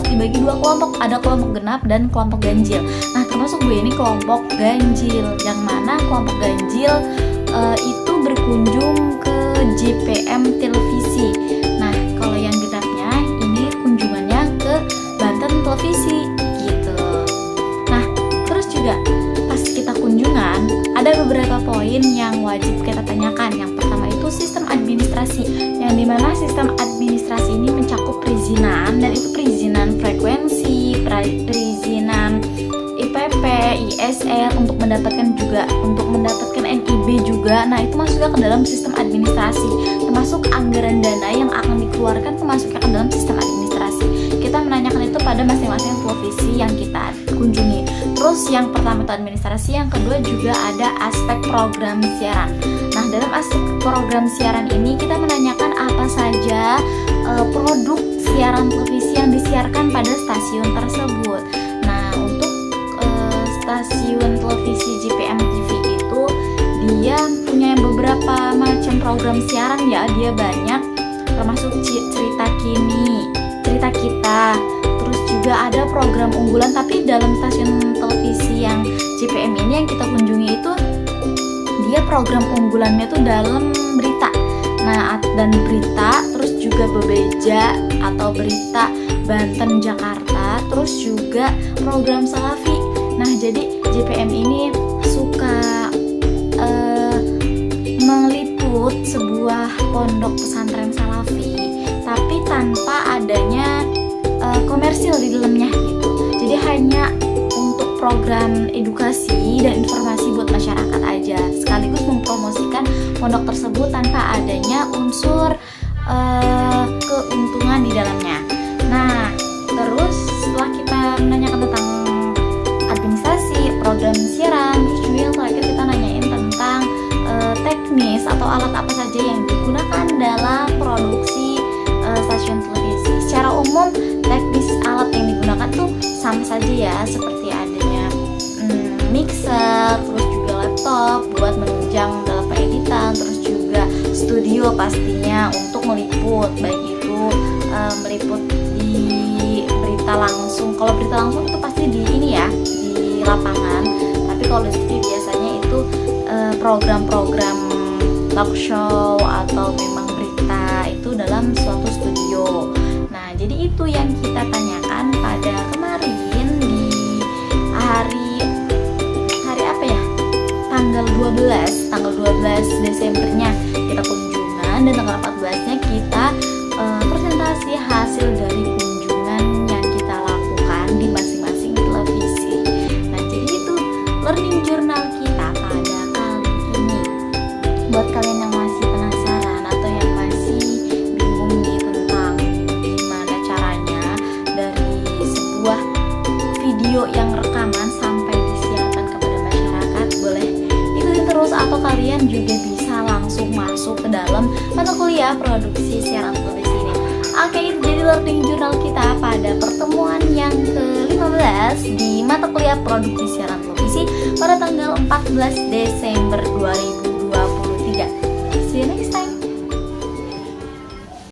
kelas dibagi dua kelompok, ada kelompok genap dan kelompok ganjil. Nah, termasuk gue ini kelompok ganjil, yang mana kelompok ganjil itu berkunjung ke JPM Televisi. Nah, kalau yang genapnya ini kunjungannya ke Banten Televisi gitu. Nah, terus juga pas kita kunjungan ada beberapa poin yang wajib kita tanyakan. Yang pertama itu sistem administrasi, yang dimana sistem administrasi ini mencakup perizinan, dan itu perizinan frekuensi, perizinan IPP, ISR untuk mendapatkan NIB juga. Nah, itu masuknya ke dalam sistem administrasi, termasuk anggaran dana yang akan dikeluarkan termasuknya ke dalam sistem administrasi. Kita menanyakan itu pada masing-masing televisi yang kita kunjungi. Terus yang pertama itu administrasi, yang kedua juga ada aspek program siaran. Nah, dalam aspek program siaran ini kita menanyakan apa saja produk siaran televisi yang disiarkan pada stasiun tersebut. Nah, untuk stasiun televisi JPM TV itu dia punya beberapa macam program siaran ya, dia banyak, termasuk cerita kini, cerita kita, terus juga ada program unggulan. Tapi dalam stasiun televisi yang JPM ini yang kita kunjungi itu dia program unggulannya tuh dalam berita. Nah, dan berita, terus juga bebeja atau berita Banten Jakarta, terus juga program Salafi. Nah, jadi JPM ini suka meliput sebuah pondok pesantren Salafi, tapi tanpa adanya komersil di dalamnya gitu. Jadi hanya untuk program edukasi dan informasi buat masyarakat aja, sekaligus mempromosikan pondok tersebut tanpa adanya unsur keuntungan di dalamnya. Nah, terus setelah kita menanyakan tentang administrasi, program siaran, terus juga yang terakhir kita nanyain tentang teknis atau alat apa saja yang digunakan dalam produksi stasiun televisi. Secara umum teknis alat yang digunakan tuh sama saja ya, seperti adanya mixer, terus juga laptop buat menunjang dalam editan, terus juga studio pastinya untuk meliput, baik itu meliput di berita langsung. Kalau berita langsung itu pasti di ini ya, di lapangan. Tapi kalau di studio biasanya itu program-program talk show atau memang berita itu dalam suatu studio. Nah, jadi itu yang kita tanyakan pada kemarin di hari apa ya? Tanggal 12 Desembernya kita kunjungan, dan tanggal 14-nya kita presentasi hasil dari kunjungan yang kita lakukan di masing-masing televisi. Nah, jadi itu learning journal kita pada kali ini. Buat kalian yang masih penasaran atau yang masih bingung nih tentang gimana caranya dari sebuah video yang rekaman sampai disiarkan kepada masyarakat, boleh ikutin terus, atau kalian juga bisa langsung masuk ke dalam mata kuliah produksi siaran televisi ini. Oke, itu jadi learning journal kita pada pertemuan yang ke-15 di mata kuliah produksi siaran televisi pada tanggal 14 Desember 2020.